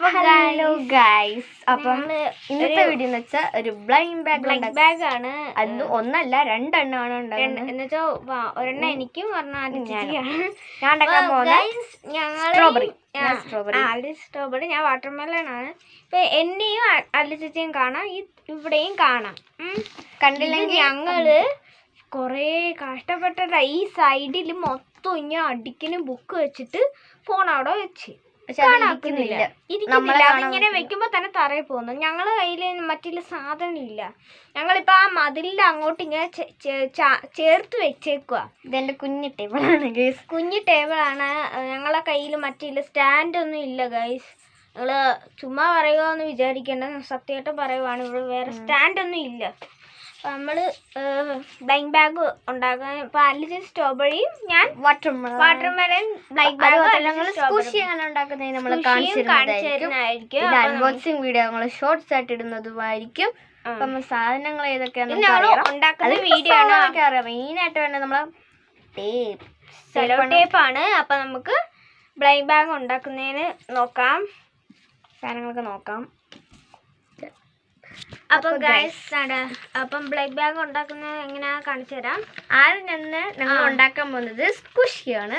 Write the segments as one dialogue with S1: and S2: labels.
S1: Hello guys, അപ്പം ഇന്നത്തെ video എന്ന് വെച്ചാൽ ഒരു ബ്ലൈൻഡ് ബാഗ് ആണ്. അത് ഒന്നല്ല രണ്ടെണ്ണമാണ് ഉണ്ടാക്കുന്നത്.
S2: എന്നുവെച്ചാൽ ഒരെണ്ണം എനിക്കും സ്ട്രോബെറി, ഞാൻ വാട്ടർമെലൺ ആണ്. ഇപ്പൊ എന്നെയും അലിച്ചേച്ചിയും കാണാം, ഇവിടെയും കാണാം. കണ്ടില്ലെങ്കിൽ ഞങ്ങള് കൊറേ കഷ്ടപ്പെട്ടിട്ട് ഈ സൈഡിൽ മൊത്തം ഇങ്ങനെ അടിക്കുന്ന ബുക്ക് വെച്ചിട്ട് ഫോൺ അവിടെ വെച്ച് അതിങ്ങനെ വെക്കുമ്പോ തന്നെ തറയിൽ പോകുന്നു. ഞങ്ങളെ കയ്യില് മറ്റുള്ള സാധനം ഇല്ല. ഞങ്ങളിപ്പോ ആ മതിലിന്റെ അങ്ങോട്ട് ഇങ്ങനെ ചേർത്ത് വെച്ചേക്കുക.
S1: ഇതെന്റെ കുഞ്ഞു
S2: ടേബിളാണ്. ഞങ്ങളെ കയ്യിൽ മറ്റുള്ള സ്റ്റാൻഡ് ഒന്നും ഇല്ല ഗൈസ്. ഞങ്ങള് ചുമ്മാ പറയുകയെന്ന് വിചാരിക്കേണ്ട, സത്യമായിട്ട് പറയുവാണ്. ഇവിടെ വേറെ സ്റ്റാൻഡ് ഒന്നും ഇല്ല. നമ്മള് ബ്ലൈൻഡ് ബാഗ് ഉണ്ടാക്കാൻ ഇപ്പൊ അലിച്ച് സ്ട്രോബെറിയും ഞാൻ വാട്ടർമെലൺ ബ്ലൈൻഡ്
S1: കാണിച്ചിരുന്നതായിരിക്കും. അൺബോക്സിംഗ് വീഡിയോ ഞങ്ങൾ ഷോർട്സ് ആയിട്ട് ഇടുന്നതുമായിരിക്കും. അപ്പം സാധനങ്ങൾ ഏതൊക്കെയാണെന്ന്
S2: ഉണ്ടാക്കുന്ന വീഡിയോ
S1: അറിയാം. മെയിനായിട്ട് വേണ്ടത് നമ്മളെ
S2: സെലോ ടേപ്പാണ്. അപ്പൊ നമുക്ക് ബ്ലൈൻഡ് ബാഗ് ഉണ്ടാക്കുന്നതിന് നോക്കാം,
S1: സാധനങ്ങളൊക്കെ നോക്കാം.
S2: അപ്പൊ അപ്പം ബ്ലൈൻഡ് ബാഗ് ഉണ്ടാക്കുന്നത് എങ്ങനെയാ കാണിച്ചു തരാം.
S1: ആദ്യം ഞങ്ങൾ ഉണ്ടാക്കാൻ പോകുന്നത് സ്ക്വിഷിയാണ്.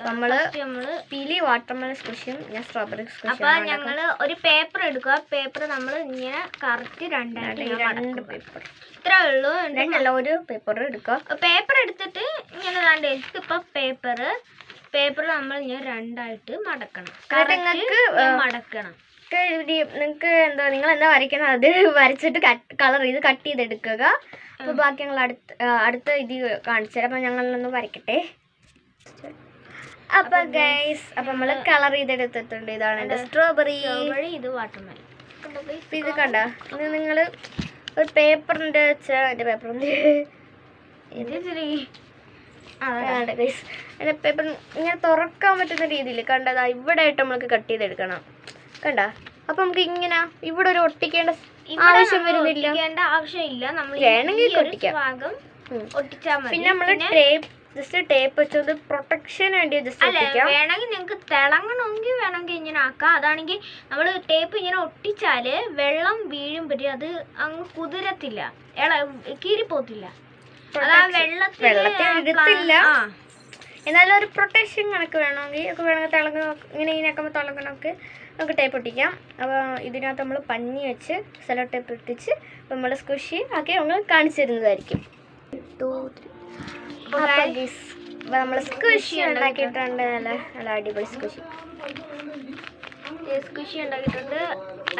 S1: നമ്മള് പീലി വാട്ടർമെലൺ സ്ക്വിഷിയും ഞാൻ സ്ട്രോബെറി സ്ക്വിഷിയും.
S2: അപ്പൊ ഞങ്ങള് ഒരു പേപ്പർ എടുക്കുക. പേപ്പർ നമ്മൾ ഇങ്ങനെ കറക്റ്റ് രണ്ട്
S1: പേപ്പർ
S2: ഇത്രേ ഉള്ളൂ.
S1: ഒരു പേപ്പർ എടുക്കുക.
S2: പേപ്പർ എടുത്തിട്ട് ഇങ്ങനെ ഇപ്പൊ പേപ്പർ നമ്മൾ ഇങ്ങനെ രണ്ടായിട്ട് മടക്കണം.
S1: നിങ്ങൾക്ക് നിങ്ങൾ എന്താ വരയ്ക്കുന്നത് അത് വരച്ചിട്ട് കളർ ചെയ്ത് കട്ട് ചെയ്തെടുക്കുക. അപ്പൊ ബാക്കി ഞങ്ങൾ അടുത്ത ഇത് കാണിച്ചു തരാം. അപ്പൊ ഞങ്ങളൊന്ന് വരയ്ക്കട്ടെ. അപ്പൊ ഗൈസ്, അപ്പൊ നമ്മള് കളർ ചെയ്തെടുത്തിട്ടുണ്ട്. ഇതാണ് എന്റെ സ്ട്രോബെറി,
S2: ഇത് വാട്ടർമെലൺ.
S1: ഇത് കണ്ട, ഇത് നിങ്ങള് ഒരു പേപ്പറിന്റെ വെച്ചാൽ എന്റെ പേപ്പറിന്റെ പേപ്പർ ഇങ്ങനെ തുറക്കാൻ പറ്റുന്ന രീതിയിൽ കണ്ടതാ ഇവിടെ ആയിട്ട് നമ്മൾക്ക് കട്ട് ചെയ്തെടുക്കണം. കണ്ട, അപ്പൊ നമുക്ക് ഇങ്ങനെ ഇവിടെ ഒരു ഒട്ടിക്കേണ്ട ആവശ്യം വരുന്നില്ല. വേണമെങ്കിൽ പിന്നെ നമ്മള് ജസ്റ്റ് ടേപ്പ് വെച്ചത് പ്രൊട്ടക്ഷന് വേണ്ടി
S2: വേണമെങ്കിൽ നിങ്ങൾക്ക് തിളങ്ങണമെങ്കിൽ വേണമെങ്കിൽ ഇങ്ങനെ ആക്കാം. അതാണെങ്കിൽ നമ്മള് ടേപ്പ് ഇങ്ങനെ ഒട്ടിച്ചാല് വെള്ളം വീഴുമ്പോഴേ അത് അങ്ങ് കുതിരത്തില്ല, കീറിപ്പോത്തില്ല. അതാ
S1: വെള്ളത്തിൽ എന്നാലും ഒരു പ്രൊട്ടക്ഷൻ കണക്ക് വേണമെങ്കിൽ തിളങ്ങ ഇങ്ങനെ ഇതിനൊക്കെ തിളങ്ങണമൊക്കെ നമുക്ക് ടേപ്പ് ഒട്ടിക്കാം. അപ്പോൾ ഇതിനകത്ത് നമ്മൾ പഞ്ഞി വെച്ച് സെലോ ടേപ്പ് ഒട്ടിച്ച് നമ്മൾ സ്ക്വിഷി ആക്കി നമ്മൾ കാണിച്ചു തരുന്നതായിരിക്കും. അപ്പോൾ നമ്മൾ സ്ക്വിഷി ഉണ്ടാക്കിയിട്ടുണ്ട്. നല്ല അടിപൊളി സ്ക്വിഷി
S2: ഉണ്ടാക്കിയിട്ടുണ്ട്.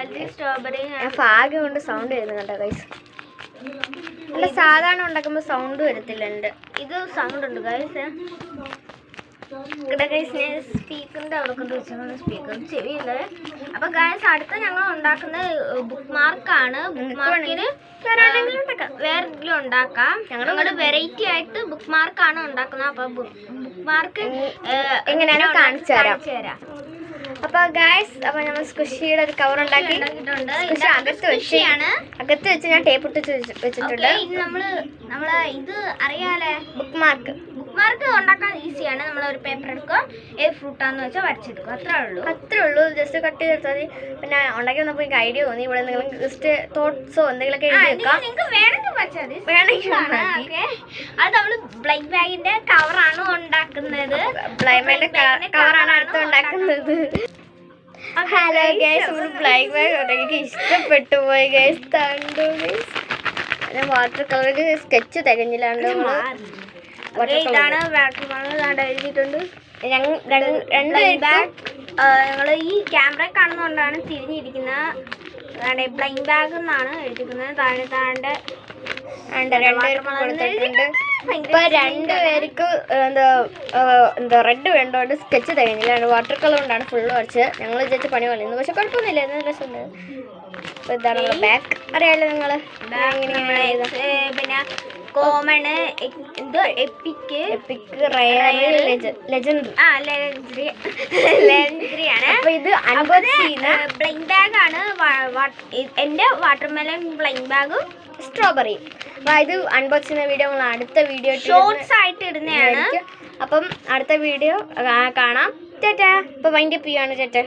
S2: അതിൽ സ്ട്രോബെറി
S1: ഭാഗ്യം കൊണ്ട് സൗണ്ട് വരുന്നുണ്ടോ ഗൈസ്? അല്ല, സാധാരണ ഉണ്ടാക്കുമ്പോൾ സൗണ്ട് വരത്തില്ല.
S2: ഇത് സൗണ്ട് ഉണ്ട് ഗൈസ്. സ്പീക്കറിന്റെ അവിടെ കൊണ്ട് വെച്ചാൽ സ്പീക്കർ ചെവിയില്ല. അപ്പൊ ഗൈസ്, അടുത്ത ഞങ്ങൾ ഉണ്ടാക്കുന്ന ബുക്ക് മാർക്കാണ്. ബുക്ക് മാർക്കിന് വേറെങ്കിലും ഉണ്ടാക്കാം. ഞങ്ങൾ വെറൈറ്റി ആയിട്ട് ബുക്ക് മാർക്കാണ് ഉണ്ടാക്കുന്നത്. അപ്പൊ ബുക്ക് മാർക്ക്
S1: എങ്ങനെയാണോ കാണിച്ചു തരാം. അപ്പൊ ഗൈസ്, അപ്പൊ നമ്മൾ സ്ക്വിഷിയുടെ ഒരു കവർ ഉണ്ടാക്കിയിട്ടുണ്ട്. അകത്ത് വെച്ച് ഞാൻ ടേപ്പ് ഇട്ട് വെച്ചിട്ടുണ്ട്.
S2: നമ്മള് ഇത് അറിയാലേ,
S1: ബുക്ക് മാർക്ക്
S2: ഉണ്ടാക്കാൻ ഈസിയാണ്. നമ്മളൊരു പേപ്പർ എടുക്കുക, ഏത് ഫ്രൂട്ടാന്ന് വെച്ചാൽ വരച്ചെടുക്കുക.
S1: അത്രേ ഉള്ളൂ. ജസ്റ്റ് കട്ട് ചെയ്തെടുത്താൽ മതി. പിന്നെ ഉണ്ടാക്കി വന്നപ്പോൾ എനിക്ക് ഐഡിയ തോന്നി, ഇവിടെ നിങ്ങൾ ജസ്റ്റ് തോട്ട്സോ എന്തെങ്കിലുമൊക്കെ
S2: നിങ്ങൾക്ക് വേണമെങ്കിൽ വരച്ചാൽ മതി. അത് നമ്മള് ബ്ലൈൻഡ് ബാഗിന്റെ കവറാണ് ഉണ്ടാക്കുന്നത്.
S1: കവറാണ് അടുത്ത് ഉണ്ടാക്കുന്നത്. ഹലോ ഗൈസ്, ബ്ലൈൻഡ് ബാഗ് എനിക്ക് ഇഷ്ടപ്പെട്ടു പോയി ഗൈസ്. കണ്ടു ഗൈസ്, ഞാൻ വാട്ടർ കളറിൽ സ്കെച്ച് തികഞ്ഞില്ലാണ്ട്
S2: ഇതാണ് എഴുതിയിട്ടുണ്ട്. ഞങ്ങൾ ഈ ക്യാമറ കാണുന്നതുകൊണ്ടാണ് തിരിഞ്ഞിരിക്കുന്നത്. ബ്ലൈൻഡ് ബാഗ് എന്നാണ് എഴുതിക്കുന്നത്. താഴെ
S1: ഇപ്പൊ രണ്ടുപേർക്ക് എന്താ റെഡ് വേണ്ടോണ്ട് സ്കെച്ച് തികഞ്ഞില്ല. വാട്ടർ കളർ കൊണ്ടാണ് ഫുള്ള് വരച്ചത്. ഞങ്ങൾ വിചാരിച്ച പണി കളിയുന്നു, പക്ഷെ കുഴപ്പമൊന്നുമില്ല. നല്ല രസമുണ്ട്. ഇതാണ് ബാക്ക്, അറിയാലോ നിങ്ങള്.
S2: പിന്നെ കോമണ്, എപ്പിക്ക്,
S1: ലെജൻഡറി ആണ്. അപ്പൊ ഇത്
S2: ബ്ലൈൻഡ് ബാഗ് ആണ്. എന്റെ വാട്ടർമെലൺ ബ്ലൈൻഡ് ബാഗും
S1: സ്ട്രോബെറി. അപ്പൊ ഇത് അൺബോക്സ് ചെയ്യുന്ന വീഡിയോ നമ്മൾ അടുത്ത വീഡിയോ
S2: ഷോർട്സ് ആയിട്ട് ഇടുന്നതാണ്.
S1: അപ്പം അടുത്ത വീഡിയോ കാണാം. ചേട്ടാ, ഇപ്പൊ വൈൻഡപ്പ് ചെയ്യാണ് ചേട്ടാ.